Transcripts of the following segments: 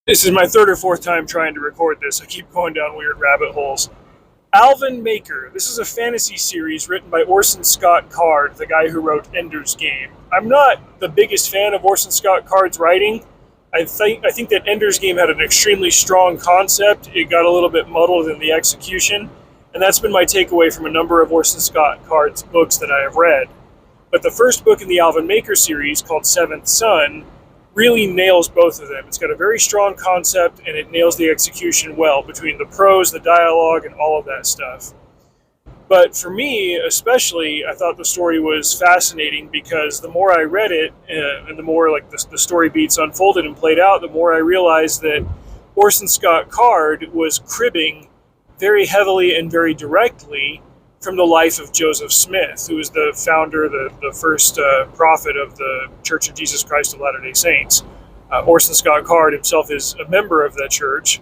This is my third or fourth time trying to record this. I keep going down weird rabbit holes. ALVIN Maker. This is a fantasy series written by Orson Scott Card, the guy who wrote Ender's Game. I'm not the biggest fan of Orson Scott Card's writing. I think that Ender's Game had an extremely strong concept. It got a little bit muddled in the execution, and that's been my takeaway from a number of Orson Scott Card's books that I have read. But the first book in the ALVIN Maker series, called Seventh Son, really nails both of them. It's got a very strong concept, and it nails the execution well between the prose, the dialogue, and all of that stuff. But for me, especially, I thought the story was fascinating because the more I read it, and the more like the story beats unfolded and played out, the more I realized that Orson Scott Card was cribbing very heavily and very directly from the life of Joseph Smith, who was the founder, the first prophet of the Church of Jesus Christ of Latter-day Saints. Orson Scott Card himself is a member of that church,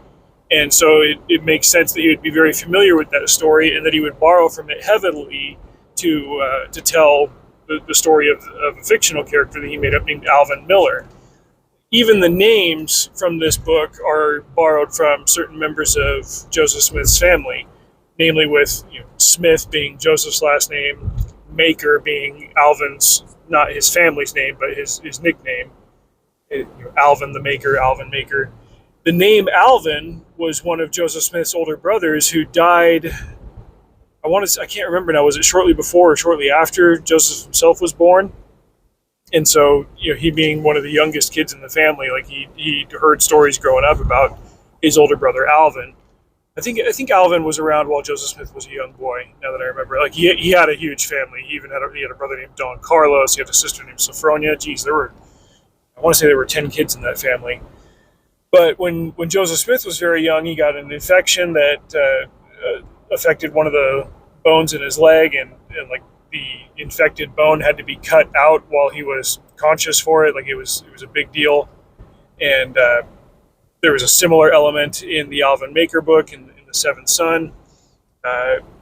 and so it makes sense that he would be very familiar with that story and that he would borrow from it heavily to tell the story of a fictional character that he made up named Alvin Miller. Even the names from this book are borrowed from certain members of Joseph Smith's family, namely with Smith being Joseph's last name, Maker being Alvin's, not his family's name, but his nickname. Alvin the Maker, Alvin Maker. The name Alvin was one of Joseph Smith's older brothers who died. I can't remember now. Was it shortly before or shortly after Joseph himself was born? And so, he being one of the youngest kids in the family, like he heard stories growing up about his older brother Alvin. I think Alvin was around while Joseph Smith was a young boy. Now that I remember, like he had a huge family. He had a brother named Don Carlos. He had a sister named Sophronia. Geez, I want to say there were 10 kids in that family. But when Joseph Smith was very young, he got an infection that affected one of the bones in his leg, and like the infected bone had to be cut out while he was conscious for it. Like it was a big deal, and there was a similar element in the Alvin Maker book in the Seventh Son.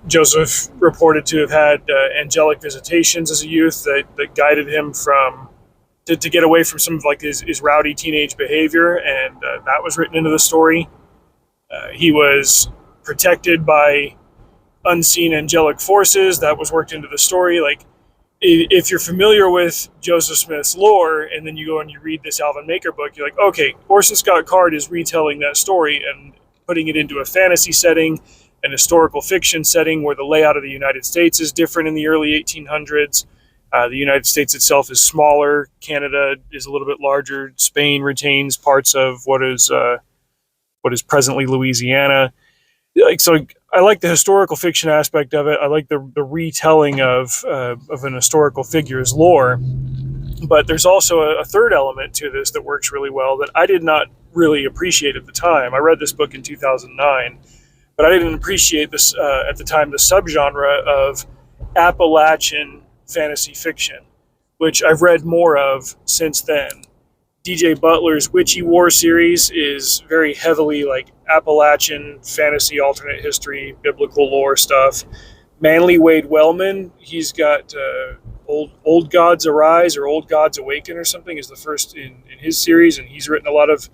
Joseph reported to have had angelic visitations as a youth that guided him to get away from some of like his rowdy teenage behavior, and that was written into the story. He was protected by unseen angelic forces. That was worked into the story. Like, if you're familiar with Joseph Smith's lore, and then you go and you read this Alvin Maker book, you're like, okay, Orson Scott Card is retelling that story and putting it into a fantasy setting, an historical fiction setting where the layout of the United States is different in the early 1800s. The United States itself is smaller. Canada is a little bit larger. Spain retains parts of what is presently Louisiana. So I like the historical fiction aspect of it. I like the retelling of an historical figure's lore. But there's also a third element to this that works really well that I did not really appreciate at the time. I read this book in 2009, but I didn't appreciate this at the time, the subgenre of Appalachian fantasy fiction, which I've read more of since then. DJ Butler's Witchy War series is very heavily like Appalachian fantasy, alternate history, biblical lore stuff. Manly Wade Wellman, he's got Old Gods Arise or Old Gods Awaken or something is the first in his series, and he's written a lot of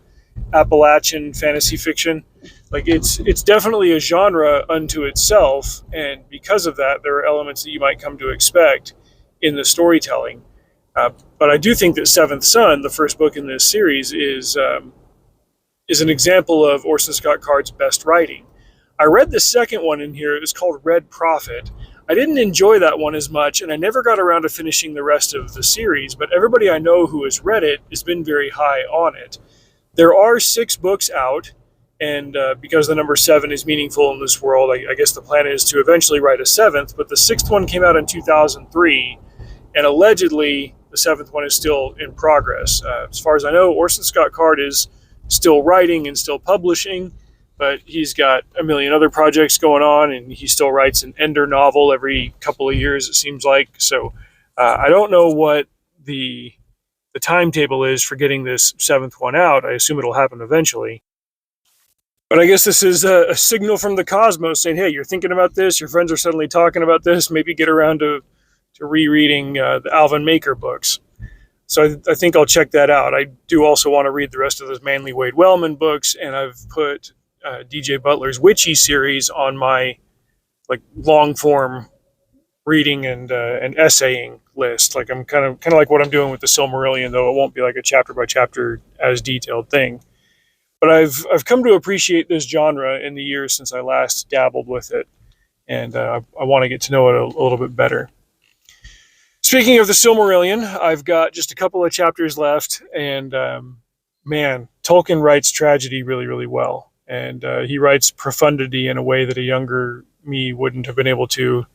Appalachian fantasy fiction. Like it's definitely a genre unto itself, and because of that, there are elements that you might come to expect in the storytelling. But I do think that Seventh Son, the first book in this series, is an example of Orson Scott Card's best writing. I read the second one in here. It was called Red Prophet. I didn't enjoy that one as much, and I never got around to finishing the rest of the series, but everybody I know who has read it has been very high on it. There are 6 books out, and because the number 7 is meaningful in this world, I guess the plan is to eventually write a 7th, but the 6th one came out in 2003, and allegedly the 7th one is still in progress. As far as I know, Orson Scott Card is still writing and still publishing, but he's got a million other projects going on, and he still writes an Ender novel every couple of years, it seems like. So I don't know what the timetable is for getting this 7th one out. I assume it'll happen eventually. But I guess this is a signal from the cosmos saying, hey, you're thinking about this, your friends are suddenly talking about this, maybe get around to rereading the Alvin Maker books. So I think I'll check that out. I do also want to read the rest of those Manly Wade Wellman books, and I've put DJ Butler's Witchy series on my like long form reading and essaying list. Like I'm kind of like what I'm doing with the Silmarillion, though it won't be like a chapter by chapter as detailed thing. But I've come to appreciate this genre in the years since I last dabbled with it, and I want to get to know it a little bit better. Speaking of the Silmarillion, I've got just a couple of chapters left, and man, Tolkien writes tragedy really, really well, and he writes profundity in a way that a younger me wouldn't have been able to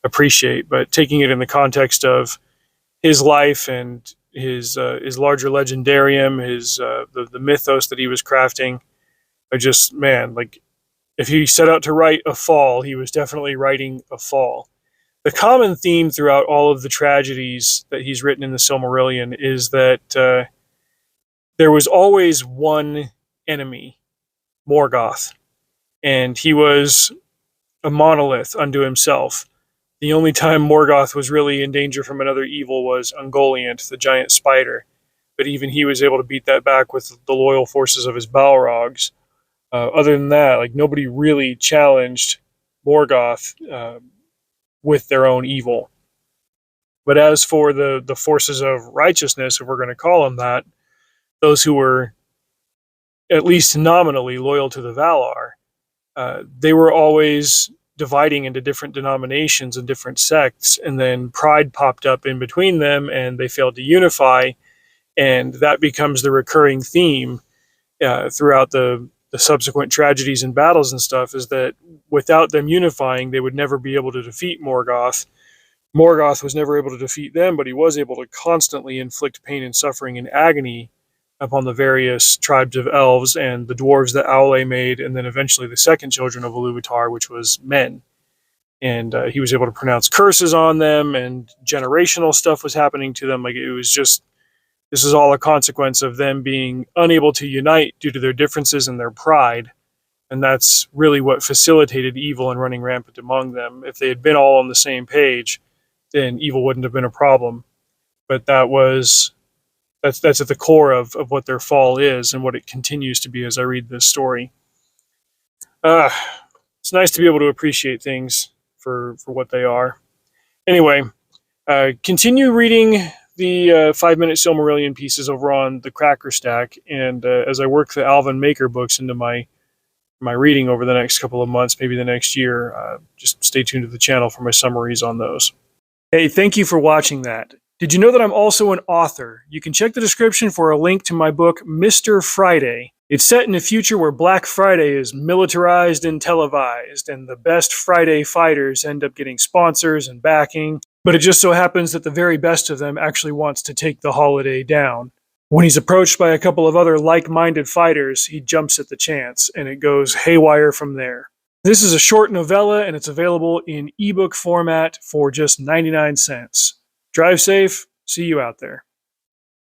appreciate. But taking it in the context of his life and his larger legendarium, his the mythos that he was crafting, I just, man, like if he set out to write a fall, he was definitely writing a fall. The common theme throughout all of the tragedies that he's written in the Silmarillion is that there was always one enemy, Morgoth, and he was a monolith unto himself. The only time Morgoth was really in danger from another evil was Ungoliant, the giant spider, but even he was able to beat that back with the loyal forces of his Balrogs. Other than that, like nobody really challenged Morgoth with their own evil. But as for the forces of righteousness, if we're going to call them that, those who were at least nominally loyal to the Valar, they were always dividing into different denominations and different sects, and then pride popped up in between them, and they failed to unify, and that becomes the recurring theme throughout the subsequent tragedies and battles and stuff, is that without them unifying, they would never be able to defeat Morgoth. Morgoth was never able to defeat them, but he was able to constantly inflict pain and suffering and agony upon the various tribes of elves and the dwarves that Aule made, and then eventually the second children of Iluvatar, which was men. And he was able to pronounce curses on them, and generational stuff was happening to them. Like it was just, this is all a consequence of them being unable to unite due to their differences and their pride. And that's really what facilitated evil and running rampant among them. If they had been all on the same page, then evil wouldn't have been a problem. But that's at the core of what their fall is and what it continues to be as I read this story. It's nice to be able to appreciate things for what they are. Anyway, continue reading the 5-minute Silmarillion pieces over on the Cracker Stack, and as I work the ALVIN Maker books into my reading over the next couple of months, maybe the next year, just stay tuned to the channel for my summaries on those. Hey, thank you for watching that. Did you know that I'm also an author? You can check the description for a link to my book, Mr. Friday. It's set in a future where Black Friday is militarized and televised, and the best Friday fighters end up getting sponsors and backing, but it just so happens that the very best of them actually wants to take the holiday down. When he's approached by a couple of other like-minded fighters, he jumps at the chance, and it goes haywire from there. This is a short novella, and it's available in ebook format for just 99 cents. Drive safe. See you out there.